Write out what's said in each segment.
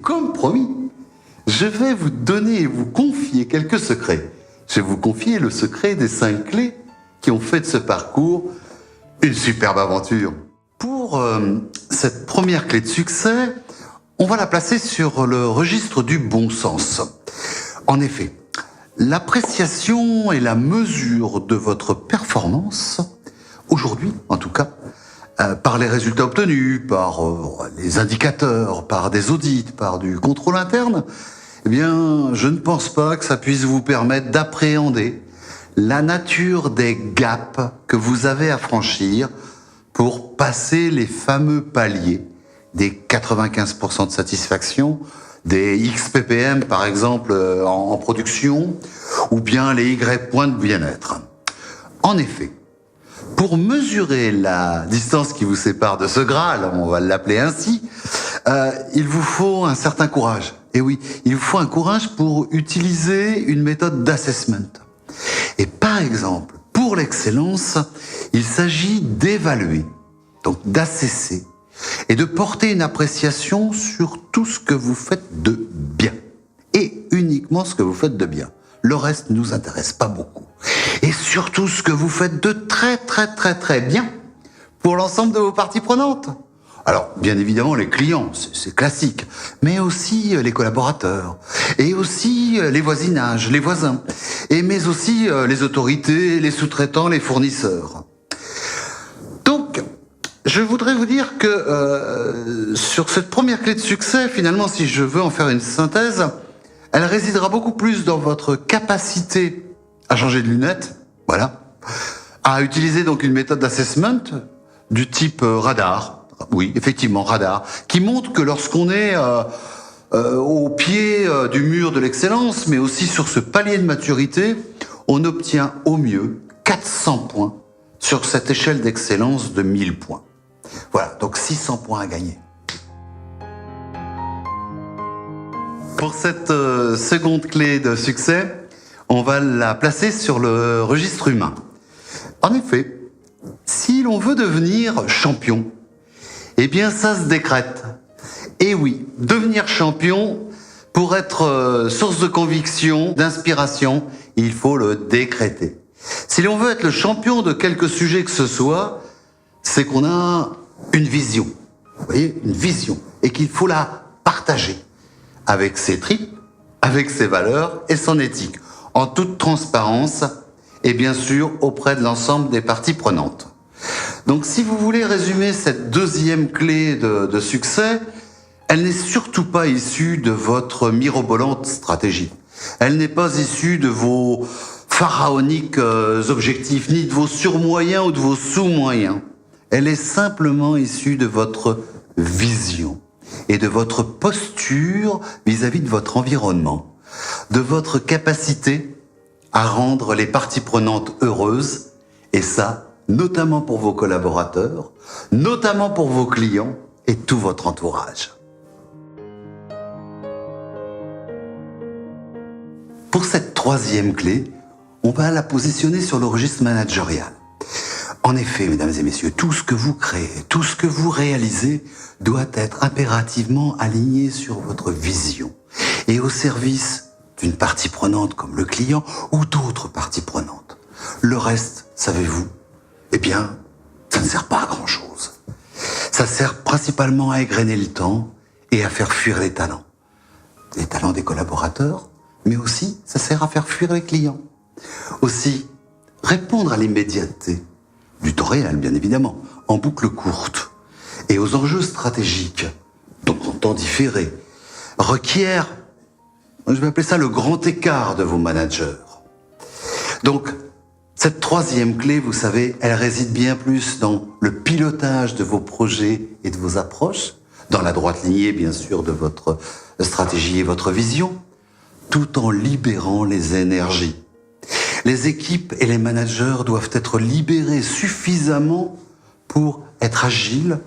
comme promis, je vais vous donner et vous confier quelques secrets. Je vais vous confier le secret des 5 clés qui ont fait de ce parcours une superbe aventure. Pour cette première clé de succès, on va la placer sur le registre du bon sens. En effet, l'appréciation et la mesure de votre performance, aujourd'hui en tout cas, par les résultats obtenus, par les indicateurs, par des audits, par du contrôle interne, eh bien, je ne pense pas que ça puisse vous permettre d'appréhender la nature des gaps que vous avez à franchir pour passer les fameux paliers des 95% de satisfaction, des XPPM par exemple en production, ou bien les Y points de bien-être. En effet, pour mesurer la distance qui vous sépare de ce Graal, on va l'appeler ainsi, il vous faut un certain courage. Et oui, il vous faut un courage pour utiliser une méthode d'assessment. Et par exemple, pour l'excellence, il s'agit d'évaluer, donc d'assesser, et de porter une appréciation sur tout ce que vous faites de bien. Et uniquement ce que vous faites de bien. Le reste ne nous intéresse pas beaucoup. Et surtout ce que vous faites de très bien pour l'ensemble de vos parties prenantes. Alors, bien évidemment, les clients, c'est classique, mais aussi les collaborateurs, et aussi les voisinages, les voisins, mais aussi les autorités, les sous-traitants, les fournisseurs. Donc, je voudrais vous dire que sur cette première clé de succès, finalement, si je veux en faire une synthèse, elle résidera beaucoup plus dans votre capacité à changer de lunettes, voilà, à utiliser donc une méthode d'assessment du type radar. Oui, effectivement, radar, qui montre que lorsqu'on est au pied du mur de l'excellence, mais aussi sur ce palier de maturité, on obtient au mieux 400 points sur cette échelle d'excellence de 1000 points. Voilà, donc 600 points à gagner. Pour cette seconde clé de succès, on va la placer sur le registre humain. En effet, si l'on veut devenir champion, eh bien, ça se décrète. Et oui, devenir champion, pour être source de conviction, d'inspiration, il faut le décréter. Si l'on veut être le champion de quelque sujet que ce soit, c'est qu'on a une vision. Vous voyez, une vision. Et qu'il faut la partager avec ses tripes, avec ses valeurs et son éthique, en toute transparence et bien sûr auprès de l'ensemble des parties prenantes. Donc si vous voulez résumer cette deuxième clé de succès, elle n'est surtout pas issue de votre mirobolante stratégie. Elle n'est pas issue de vos pharaoniques objectifs, ni de vos surmoyens ou de vos sous-moyens. Elle est simplement issue de votre vision et de votre posture vis-à-vis de votre environnement, de votre capacité à rendre les parties prenantes heureuses, et ça, notamment pour vos collaborateurs, notamment pour vos clients et tout votre entourage. Pour cette troisième clé, on va la positionner sur le registre managérial. En effet, mesdames et messieurs, tout ce que vous créez, tout ce que vous réalisez doit être impérativement aligné sur votre vision et au service d'une partie prenante comme le client ou d'autres parties prenantes. Le reste, savez-vous, eh bien, ça ne sert pas à grand-chose. Ça sert principalement à égrener le temps et à faire fuir les talents. Les talents des collaborateurs, mais aussi ça sert à faire fuir les clients. Aussi, répondre à l'immédiateté du temps réel, bien évidemment, en boucle courte, et aux enjeux stratégiques, donc en temps différé, requiert, je vais appeler ça le grand écart de vos managers. Donc, cette troisième clé, vous savez, elle réside bien plus dans le pilotage de vos projets et de vos approches, dans la droite lignée, bien sûr, de votre stratégie et votre vision, tout en libérant les énergies. Les équipes et les managers doivent être libérés suffisamment pour être agiles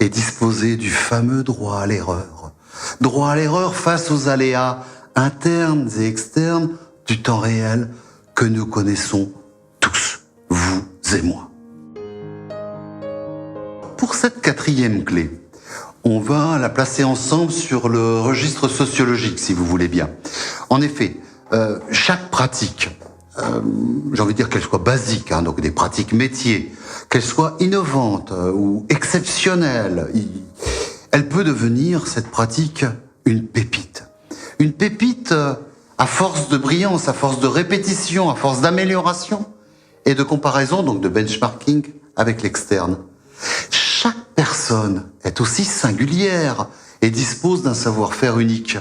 et disposer du fameux droit à l'erreur. Droit à l'erreur face aux aléas internes et externes du temps réel que nous connaissons tous, vous et moi. Pour cette quatrième clé, on va la placer ensemble sur le registre sociologique, si vous voulez bien. En effet, chaque pratique, j'ai envie de dire qu'elle soit basique, hein, donc des pratiques métiers, qu'elle soit innovante ou exceptionnelle, elle peut devenir, cette pratique, une pépite. Une pépite à force de brillance, à force de répétition, à force d'amélioration et de comparaison, donc de benchmarking avec l'externe. Chaque personne est aussi singulière et dispose d'un savoir-faire unique,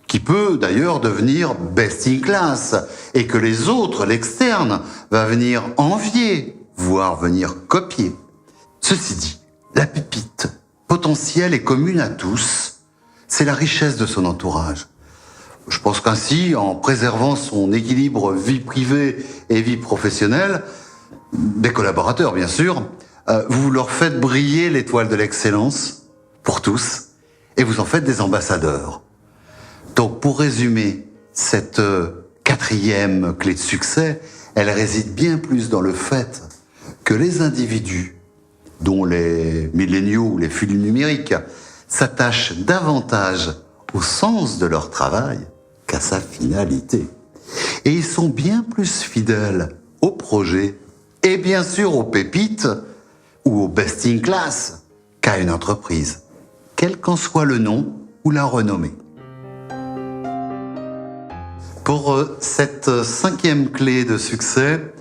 qui peut d'ailleurs devenir best in class, et que les autres, l'externe, va venir envier, voire venir copier. Ceci dit, la pépite potentielle est commune à tous, c'est la richesse de son entourage. Je pense qu'ainsi, en préservant son équilibre vie privée et vie professionnelle, des collaborateurs bien sûr, vous leur faites briller l'étoile de l'excellence pour tous et vous en faites des ambassadeurs. Donc pour résumer, cette quatrième clé de succès, elle réside bien plus dans le fait que les individus, dont les milléniaux ou les fils numériques, s'attachent davantage au sens de leur travail qu'à sa finalité. Et ils sont bien plus fidèles au projet et bien sûr aux pépites ou au best in class qu'à une entreprise, quel qu'en soit le nom ou la renommée. Pour cette cinquième clé de succès,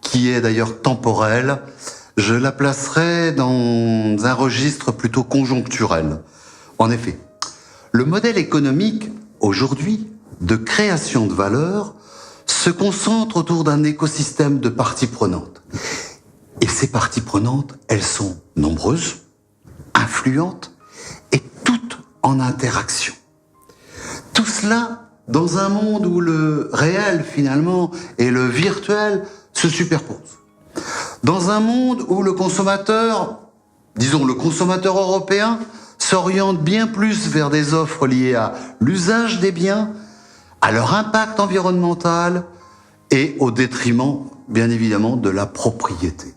qui est d'ailleurs temporelle, je la placerai dans un registre plutôt conjoncturel. En effet, le modèle économique, aujourd'hui, de création de valeur, se concentre autour d'un écosystème de parties prenantes. Et ces parties prenantes, elles sont nombreuses, influentes et toutes en interaction. Tout cela dans un monde où le réel, finalement, et le virtuel se superposent. Dans un monde où le consommateur, disons le consommateur européen, s'oriente bien plus vers des offres liées à l'usage des biens, à leur impact environnemental et au détriment, bien évidemment, de la propriété.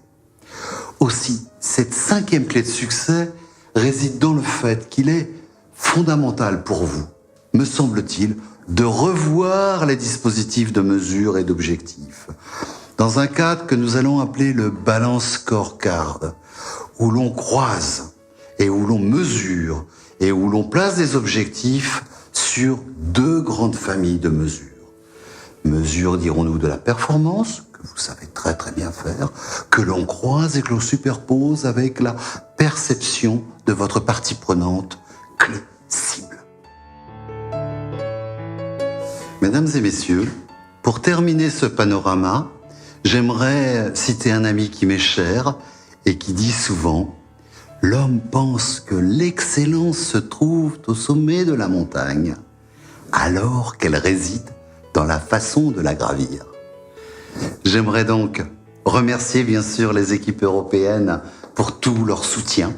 Aussi, cette cinquième clé de succès réside dans le fait qu'il est fondamental pour vous, me semble-t-il, de revoir les dispositifs de mesure et d'objectifs, dans un cadre que nous allons appeler le Balance Scorecard, où l'on croise et où l'on mesure et où l'on place des objectifs sur deux grandes familles de mesures. Mesures, dirons-nous, de la performance, que vous savez très très bien faire, que l'on croise et que l'on superpose avec la perception de votre partie prenante, clé, cible. Mesdames et messieurs, pour terminer ce panorama, j'aimerais citer un ami qui m'est cher et qui dit souvent « L'homme pense que l'excellence se trouve au sommet de la montagne, alors qu'elle réside dans la façon de la gravir. » J'aimerais donc remercier bien sûr les équipes européennes pour tout leur soutien.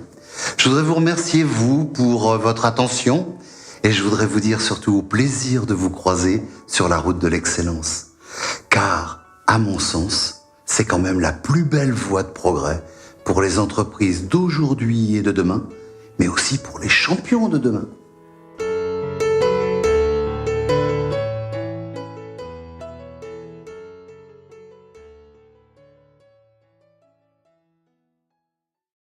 Je voudrais vous remercier, vous, pour votre attention. Et je voudrais vous dire surtout au plaisir de vous croiser sur la route de l'excellence. Car, à mon sens, c'est quand même la plus belle voie de progrès pour les entreprises d'aujourd'hui et de demain, mais aussi pour les champions de demain.